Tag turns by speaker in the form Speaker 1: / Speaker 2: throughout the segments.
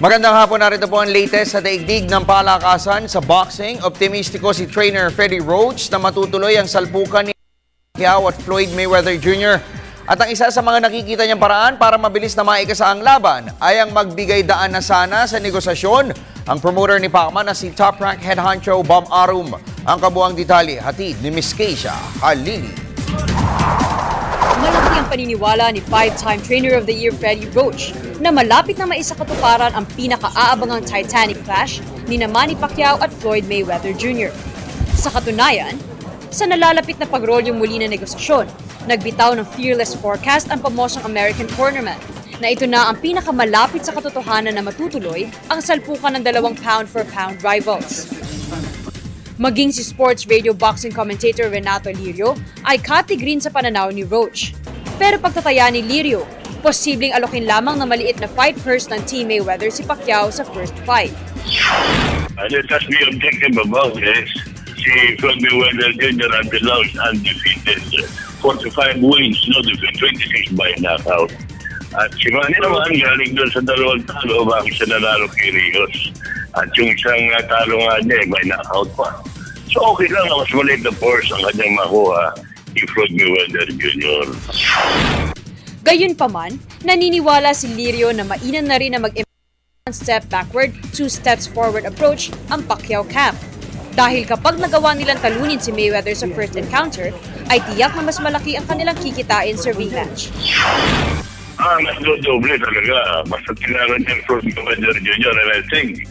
Speaker 1: Magandang hapon, narito po ang latest sa daigdig ng palakasan sa boxing. Optimistiko si trainer Freddie Roach na matutuloy ang salpukan ni Pacquiao at Floyd Mayweather Jr. At ang isa sa mga nakikita niyang paraan para mabilis na maikasa ang laban ay ang magbigay daan na sana sa negosasyon ang promoter ni Pacman na si Top Rank Head Honcho Bob Arum. Ang kabuang detalye hatid ni Miss Keisha Halili.
Speaker 2: Malaki ang paniniwala ni 5-time Trainer of the Year Freddie Roach na malapit na maisakatuparan ang pinaka-aabangang Titanic clash ni Manny Pacquiao at Floyd Mayweather Jr. Sa katunayan, sa nalalapit na pagrolyong muli na negosasyon, nagbitaw ng fearless forecast ang pamosang American cornerman na ito na ang pinakamalapit sa katotohanan na matutuloy ang salpukan ng dalawang pound-for-pound rivals. Maging si sports radio boxing commentator Renato Lirio ay katigrin sa pananaw ni Roach. Pero pagtataya ni Lirio, posibleng alokin lamang na maliit na fight purse ng Team Mayweather si Pacquiao sa first fight.
Speaker 3: Let us be objective about this. Si Floyd Mayweather Jr. undefeated, 45 wins, no defeat, 26 by knockout. At si Manny naman galing doon sa dalawang talo, bakit siya nanalo kay Rios. At yung isang talo nga niya, by knockout pa. So okay lang na mas maliit na force ang kanyang makuha ni Floyd Mayweather Jr.
Speaker 2: Gayunpaman, naniniwala si Lirio na mainam na rin na one step backward, 2 steps forward approach ang Pacquiao camp. Dahil kapag nagawa nilang talunin si Mayweather sa first encounter, ay tiyak na mas malaki ang kanilang kikitain sa rematch.
Speaker 3: Mas doble talaga. Basta tinaran niya Floyd Mayweather Jr. and I think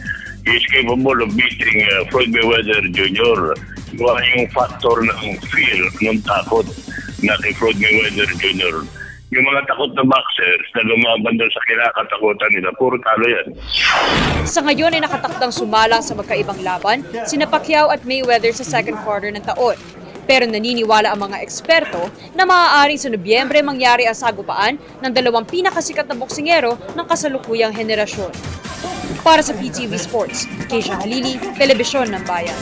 Speaker 3: he is capable of beating Floyd Mayweather Jr. Iwa yung factor ng fear, ng takot na kay Floyd Mayweather Jr. Yung mga takot na boxers na lumaban doon sa kinakatakutan nila, puro talo yan.
Speaker 2: Sa ngayon ay nakatakdang sumalang sa magkaibang laban sina Pacquiao at Mayweather sa second quarter ng taon. Pero naniniwala ang mga eksperto na maaaring sa Nobyembre mangyari ang sagupaan ng dalawang pinakasikat na boksingero ng kasalukuyang henerasyon. Para sa PTV Sports, Keisha Halili, Telebisyon ng Bayan.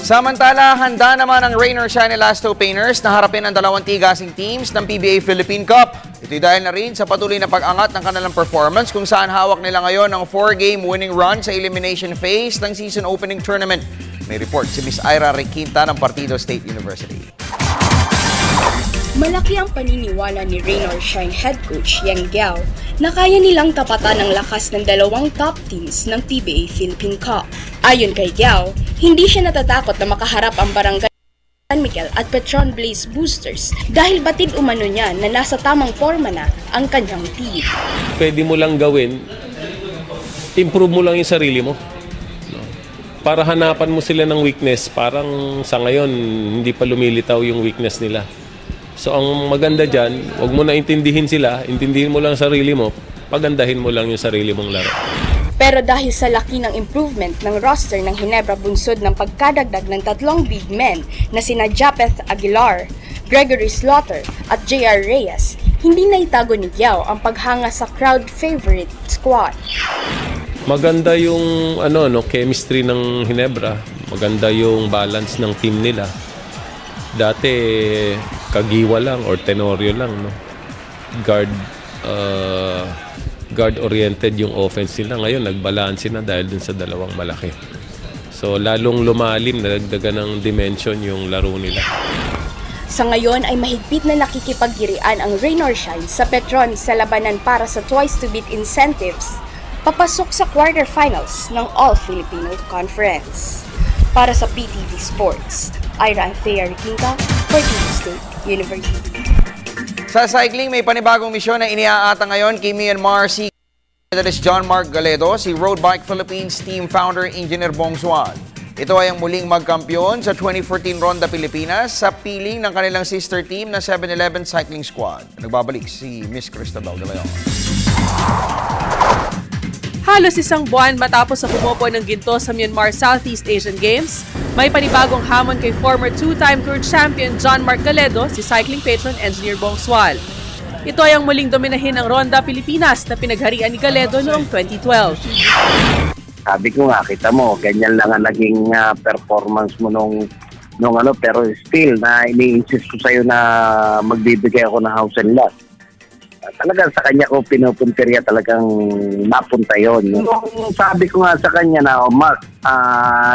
Speaker 1: Samantala, handa naman ang Rain or Shine Elasto Painters na harapin ang dalawang tigasing teams ng PBA Philippine Cup. Ito'y dahil na rin sa patuloy na pag-angat ng kanilang performance kung saan hawak nila ngayon ang 4-game winning run sa elimination phase ng season opening tournament. May report si Miss Ira Requinta ng Partido State University.
Speaker 4: Malaki ang paniniwala ni Rain or Shine head coach Yang Giao na kaya nilang tapatan ang lakas ng dalawang top teams ng PBA Philippine Cup. Ayon kay Giao, hindi siya natatakot na makaharap ang Barangay San Miguel at Petron Blaze Boosters dahil batid umano niya na nasa tamang forma na ang kanyang team.
Speaker 5: Pwede mo lang gawin, improve mo lang yung sarili mo. Para hanapan mo sila ng weakness, parang sa ngayon hindi pa lumilitaw yung weakness nila. So ang maganda dyan, huwag mo na intindihin sila, intindihin mo lang sarili mo, pagandahin mo lang yung sarili mong laro.
Speaker 4: Pero dahil sa laki ng improvement ng roster ng Ginebra bunsod ng pagkadagdag ng 3 big men na sina Japeth Aguilar, Gregory Slaughter at J.R. Reyes, hindi na itago ni Giao ang paghanga sa crowd favorite squad.
Speaker 5: Maganda yung chemistry ng Ginebra, maganda yung balance ng team nila. Dati Kagiwa lang or Tenorio lang, no? Guard oriented yung offense nila. Ngayon nagbalanse na dahil dun sa dalawang malaki. So lalong lumalim, nagdagan ng dimension yung laro nila.
Speaker 4: Sa ngayon ay mahigpit na nakikipaggirian ang Rain or Shine sa Petron sa labanan para sa twice to beat incentives, papasok sa quarterfinals ng All-Filipino Conference. Para sa PTV Sports, Ira Requinta, Partido State University.
Speaker 1: Sa cycling, may panibagong misyon na iniaata ngayon kay Myanmar si John Mark Galedo, si Road Bike Philippines team founder Engineer Bong Suan. Ito ay ang muling magkampiyon sa 2014 Ronda Pilipinas sa piling ng kanilang sister team na 7-Eleven Cycling Squad. Nagbabalik si Miss Cristabel de Leon.
Speaker 6: Halos isang buwan matapos sa pumupo ng ginto sa Myanmar Southeast Asian Games, may panibagong hamon kay former 2-time tour champion John Mark Galedo, si cycling patron Engineer Bong Sual. Ito ay ang muling dominahin ng Ronda Pilipinas na pinagharian ni Galedo noong 2012.
Speaker 7: Sabi ko nga, kita mo, ganyan lang ang naging performance mo nung pero still na ini-insist ko sa'yo na magbibigay ako ng house and lot. talagang sa kanya ko pinupunteriya talagang mapunta yon. Nung sabi ko nga sa kanya na, Mark,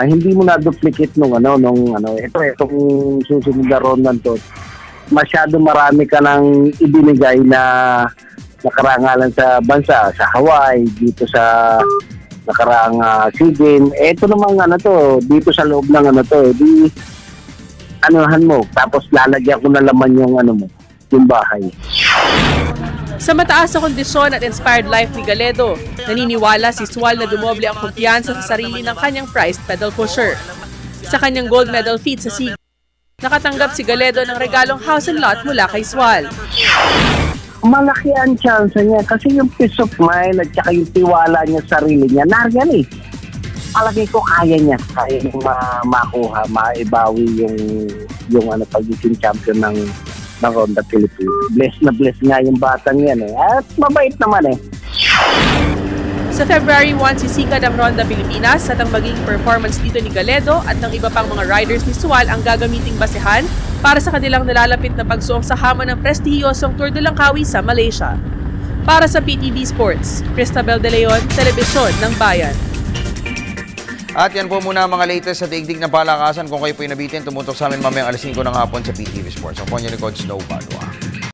Speaker 7: hindi mo na duplicate itong susunod na ronda to. Masyado marami ka nang ibinigay na nakarangalan sa bansa, sa Hawaii, dito sa nakaraang SEA Games. Ito namang dito sa loob ng di anuhan mo, tapos lalagyan ko na laman yung bahay.
Speaker 6: Sa mataas na kondisyon at inspired life ni Galedo, naniniwala si Sual na dumoble ang kumpiyansa sa sarili ng kanyang prized pedal pusher. Sa kanyang gold medal feat sa SEA Games, nakatanggap si Galedo ng regalong house and lot mula kay Sual.
Speaker 7: Malaki ang chance niya kasi yung peace of mind at saka yung tiwala niya sa sarili niya, nariyan eh. Palagi ko kaya niya makuha, maibawi yung pagiging champion ng Ronda Philippines. Bless nga yung batang yan eh. At mabait naman eh.
Speaker 6: Sa February 1, sisikad ang Ronda Pilipinas at ang magiging performance dito ni Galedo at ng iba pang mga riders ni Sual ang gagamiting basehan para sa kanilang nalalapit na pagsuong sa hamon ng prestihiyosong Tour de Langkawi sa Malaysia. Para sa PTV Sports, Cristabel De Leon, Telebisyon ng Bayan.
Speaker 1: At yan po muna ang mga latest sa daigdig na palakasan. Kung kayo po nabitin, tumutok sa amin mamayang alas 5 ng hapon sa PTV Sports. Ang po niyo ni Coach Snow Padua.